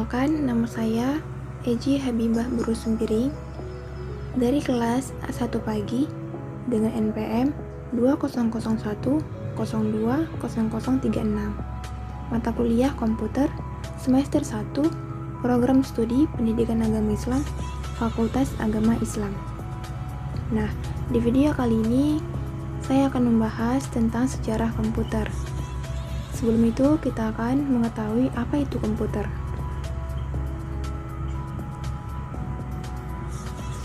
Perkenalkan, nama saya Eji Habibah Buru Sembiring dari kelas A1 pagi dengan NPM 2001020036, mata kuliah komputer semester 1, program studi pendidikan agama Islam, Fakultas Agama Islam. Nah, di video kali ini saya akan membahas tentang sejarah komputer. Sebelum itu, kita akan mengetahui apa itu komputer.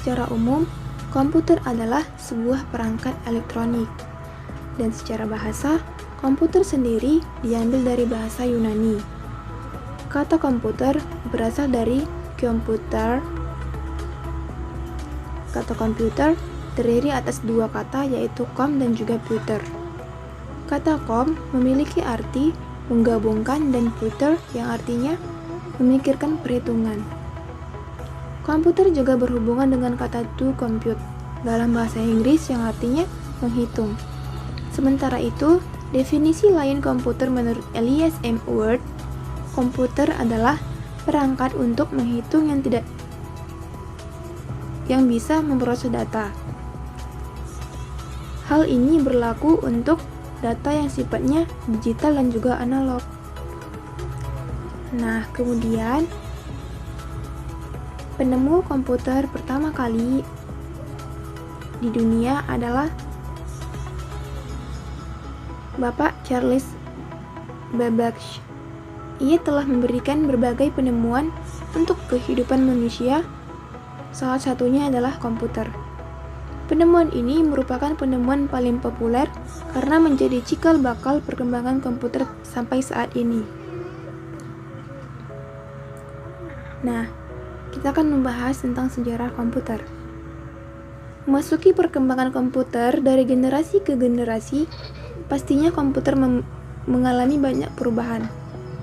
Secara umum, komputer adalah sebuah perangkat elektronik. Dan secara bahasa, komputer sendiri diambil dari bahasa Yunani. Kata komputer berasal dari komputer. Kata komputer terdiri atas dua kata, yaitu kom dan juga puter. Kata kom memiliki arti menggabungkan dan puter yang artinya memikirkan perhitungan. Komputer juga berhubungan dengan kata to compute dalam bahasa Inggris yang artinya menghitung. Sementara itu, definisi lain komputer menurut Elias M. Ward, komputer adalah perangkat untuk menghitung yang bisa memproses data. Hal ini berlaku untuk data yang sifatnya digital dan juga analog. Nah, kemudian penemu komputer pertama kali di dunia adalah Bapak Charles Babbage. Ia telah memberikan berbagai penemuan untuk kehidupan manusia, salah satunya adalah komputer. Penemuan ini merupakan penemuan paling populer karena menjadi cikal bakal perkembangan komputer sampai saat ini. Nah, kita akan membahas tentang sejarah komputer. Memasuki perkembangan komputer dari generasi ke generasi, pastinya komputer mengalami banyak perubahan,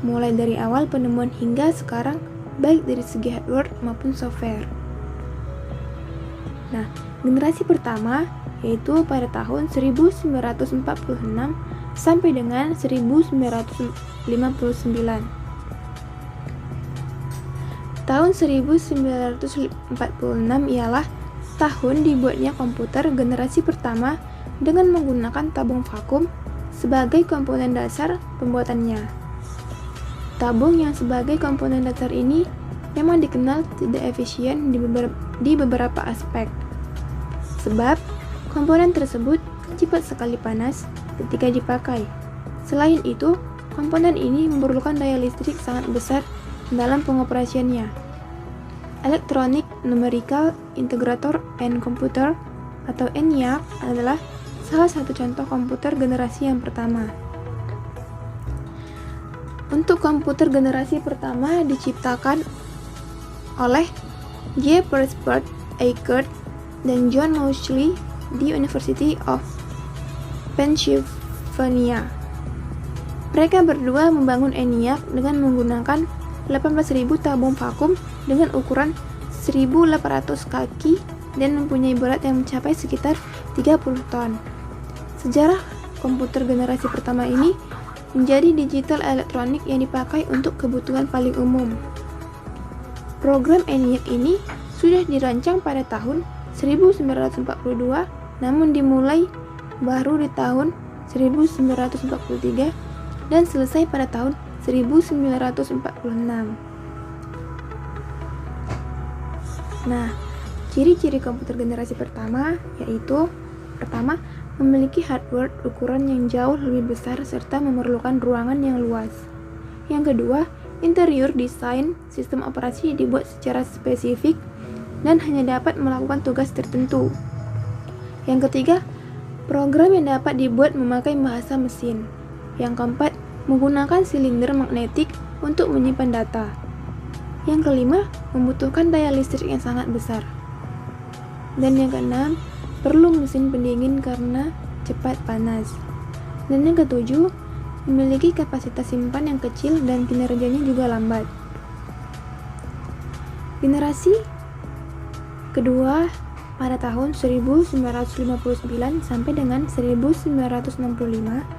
mulai dari awal penemuan hingga sekarang, baik dari segi hardware maupun software. Nah, generasi pertama yaitu pada tahun 1946 sampai dengan 1959. Tahun 1946 ialah tahun dibuatnya komputer generasi pertama dengan menggunakan tabung vakum sebagai komponen dasar pembuatannya. Tabung yang sebagai komponen dasar ini memang dikenal tidak efisien di beberapa aspek. Sebab komponen tersebut cepat sekali panas ketika dipakai. Selain itu, komponen ini memerlukan daya listrik sangat besar dalam pengoperasiannya. Electronic Numerical Integrator and Computer atau ENIAC adalah salah satu contoh komputer generasi yang pertama. Untuk komputer generasi pertama diciptakan oleh J. Prescott Eckert dan John Mauchly di University of Pennsylvania. Mereka berdua membangun ENIAC dengan menggunakan 18.000 tabung vakum dengan ukuran 1.800 kaki dan mempunyai berat yang mencapai sekitar 30 ton. Sejarah komputer generasi pertama ini menjadi digital elektronik yang dipakai untuk kebutuhan paling umum. Program ENIAC ini sudah dirancang pada tahun 1942, namun dimulai baru di tahun 1943 dan selesai pada tahun 1946. Nah, ciri-ciri komputer generasi pertama yaitu pertama, memiliki hardware ukuran yang jauh lebih besar serta memerlukan ruangan yang luas. Yang kedua, interior desain sistem operasi dibuat secara spesifik dan hanya dapat melakukan tugas tertentu. Yang ketiga, program yang dapat dibuat memakai bahasa mesin. Yang keempat, menggunakan silinder magnetik untuk menyimpan data. Yang kelima, membutuhkan daya listrik yang sangat besar. Dan yang keenam, perlu mesin pendingin karena cepat panas. Dan yang ketujuh, memiliki kapasitas simpan yang kecil dan kinerjanya juga lambat. Generasi kedua pada tahun 1959 sampai dengan 1965.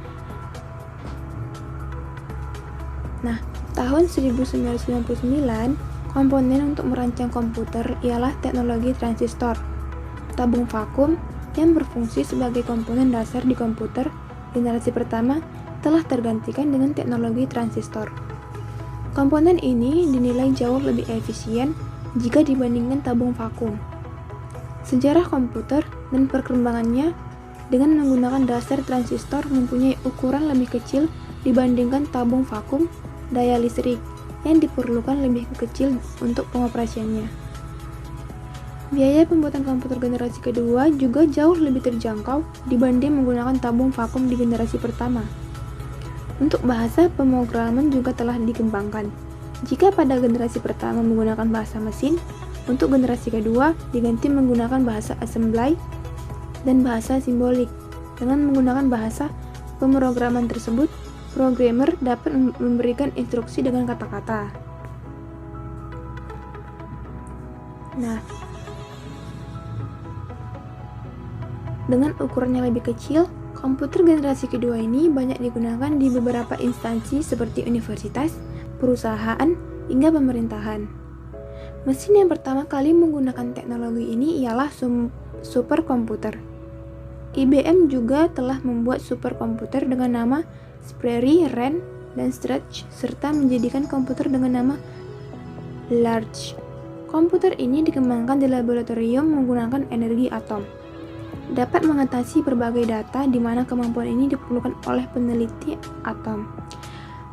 Nah, tahun 1999, komponen untuk merancang komputer ialah teknologi transistor, tabung vakum yang berfungsi sebagai komponen dasar di komputer generasi pertama telah tergantikan dengan teknologi transistor. Komponen ini dinilai jauh lebih efisien jika dibandingkan tabung vakum. Sejarah komputer dan perkembangannya dengan menggunakan dasar transistor mempunyai ukuran lebih kecil dibandingkan tabung vakum, daya listrik yang diperlukan lebih kecil untuk pengoperasiannya. Biaya pembuatan komputer generasi kedua juga jauh lebih terjangkau dibanding menggunakan tabung vakum di generasi pertama. Untuk bahasa pemrograman juga telah dikembangkan. Jika pada generasi pertama menggunakan bahasa mesin, untuk generasi kedua diganti menggunakan bahasa assembly dan bahasa simbolik. Dengan menggunakan bahasa pemrograman tersebut, programmer dapat memberikan instruksi dengan kata-kata. Nah, dengan ukurannya lebih kecil, komputer generasi kedua ini banyak digunakan di beberapa instansi seperti universitas, perusahaan, hingga pemerintahan. Mesin yang pertama kali menggunakan teknologi ini ialah superkomputer. IBM juga telah membuat superkomputer dengan nama Sperry, Ren, dan Stretch, serta menjadikan komputer dengan nama Large. Komputer ini dikembangkan di laboratorium menggunakan energi atom. Dapat mengatasi berbagai data di mana kemampuan ini diperlukan oleh peneliti atom.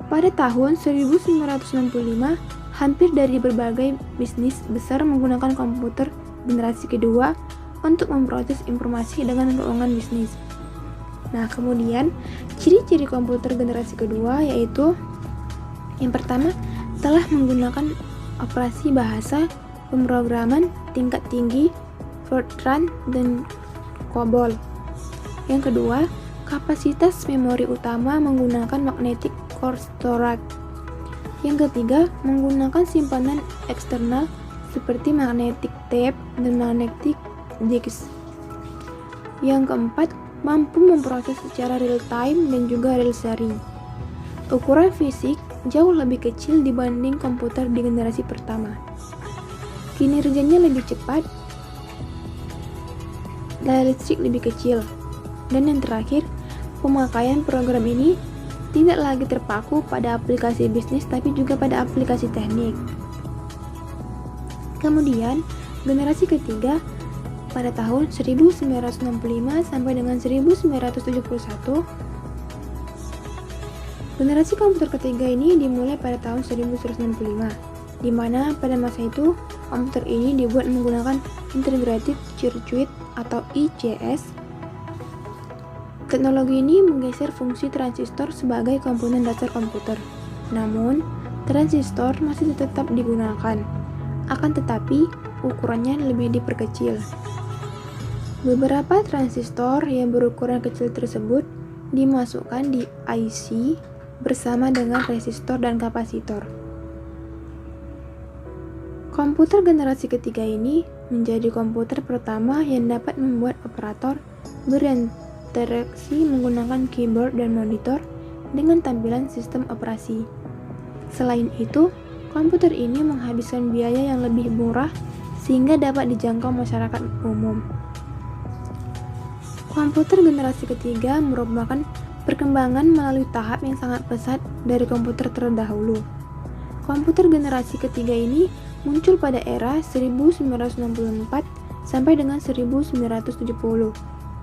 Pada tahun 1965, hampir dari berbagai bisnis besar menggunakan komputer generasi kedua untuk memproses informasi dengan keuangan bisnis. Nah, kemudian ciri-ciri komputer generasi kedua yaitu yang pertama, telah menggunakan operasi bahasa pemrograman tingkat tinggi Fortran dan COBOL. Yang kedua, kapasitas memori utama menggunakan magnetic core storage. Yang ketiga, menggunakan simpanan eksternal seperti magnetic tape dan magnetic disk. Yang keempat, mampu memproses secara real time dan juga real sharing. Ukuran fisik jauh lebih kecil dibanding komputer di generasi pertama. Kinerjanya lebih cepat, daya listrik lebih kecil, dan yang terakhir, pemakaian program ini tidak lagi terpaku pada aplikasi bisnis tapi juga pada aplikasi teknik. Kemudian, generasi ketiga pada tahun 1965 sampai dengan 1971. Generasi komputer ketiga ini dimulai pada tahun 1965, di mana pada masa itu komputer ini dibuat menggunakan Integrated Circuit atau ICS. Teknologi ini menggeser fungsi transistor sebagai komponen dasar komputer. Namun, transistor masih tetap digunakan, akan tetapi ukurannya lebih diperkecil. Beberapa transistor yang berukuran kecil tersebut dimasukkan di IC bersama dengan resistor dan kapasitor. Komputer generasi ketiga ini menjadi komputer pertama yang dapat membuat operator berinteraksi menggunakan keyboard dan monitor dengan tampilan sistem operasi. Selain itu, komputer ini menghabiskan biaya yang lebih murah sehingga dapat dijangkau masyarakat umum. Komputer generasi ketiga merupakan perkembangan melalui tahap yang sangat pesat dari komputer terdahulu. Komputer generasi ketiga ini muncul pada era 1964 sampai dengan 1970.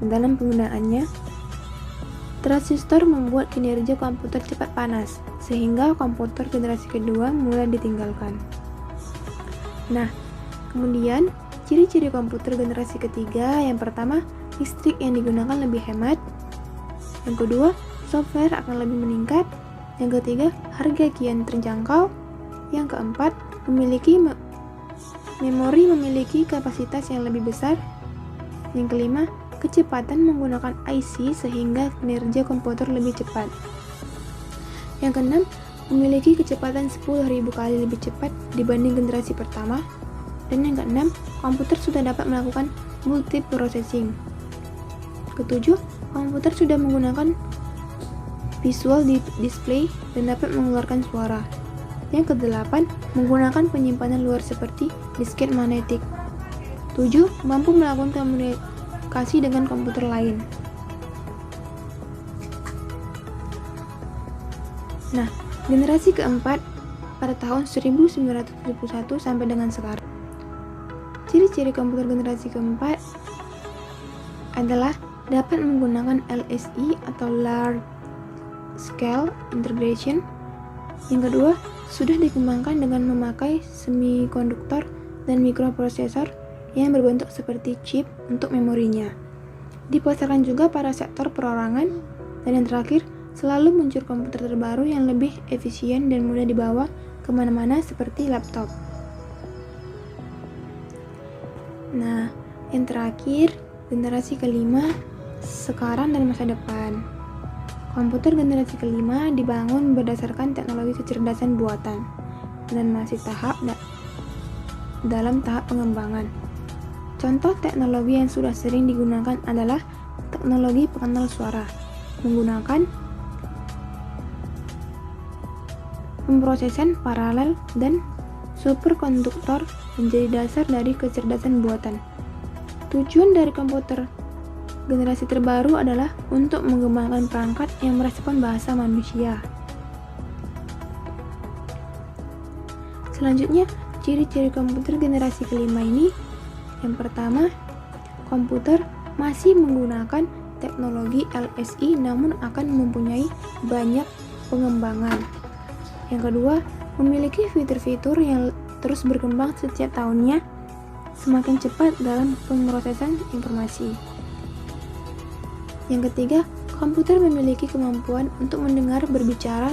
Dalam penggunaannya, transistor membuat kinerja komputer cepat panas, sehingga komputer generasi kedua mulai ditinggalkan. Nah, kemudian ciri-ciri komputer generasi ketiga yang pertama, listrik yang digunakan lebih hemat. Yang kedua, software akan lebih meningkat. Yang ketiga, harga kian terjangkau. Yang keempat, memori memiliki kapasitas yang lebih besar. Yang kelima, kecepatan menggunakan IC sehingga kinerja komputer lebih cepat. Yang keenam, memiliki kecepatan 10.000 kali lebih cepat dibanding generasi pertama. Dan yang keenam, komputer sudah dapat melakukan multiprocessing. Ketujuh, komputer sudah menggunakan visual display dan dapat mengeluarkan suara. Yang kedelapan, menggunakan penyimpanan luar seperti disket magnetik. 7. Mampu melakukan komunikasi dengan komputer lain. Nah, generasi keempat pada tahun 1971 sampai dengan sekarang. Ciri-ciri komputer generasi keempat adalah dapat menggunakan LSI atau Large Scale Integration. Yang kedua, sudah dikembangkan dengan memakai semikonduktor dan mikroprosesor yang berbentuk seperti chip untuk memorinya. Dipasarkan juga pada sektor perorangan. Dan yang terakhir, selalu muncul komputer terbaru yang lebih efisien dan mudah dibawa kemana-mana seperti laptop. Nah, yang terakhir, generasi kelima, sekarang dan masa depan. Komputer generasi kelima dibangun berdasarkan teknologi kecerdasan buatan dan masih dalam tahap pengembangan. Contoh teknologi yang sudah sering digunakan adalah teknologi pengenal suara, menggunakan pemrosesan paralel dan superkonduktor menjadi dasar dari kecerdasan buatan. Tujuan dari komputer generasi terbaru adalah untuk mengembangkan perangkat yang merespon bahasa manusia. Selanjutnya, ciri-ciri komputer generasi kelima ini. Yang pertama, komputer masih menggunakan teknologi LSI namun akan mempunyai banyak pengembangan. Yang kedua, memiliki fitur-fitur yang terus berkembang setiap tahunnya, semakin cepat dalam pemrosesan informasi. Yang ketiga, komputer memiliki kemampuan untuk mendengar, berbicara,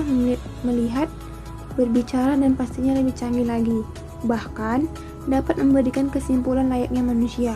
melihat, berbicara, dan pastinya lebih canggih lagi. Bahkan, dapat memberikan kesimpulan layaknya manusia.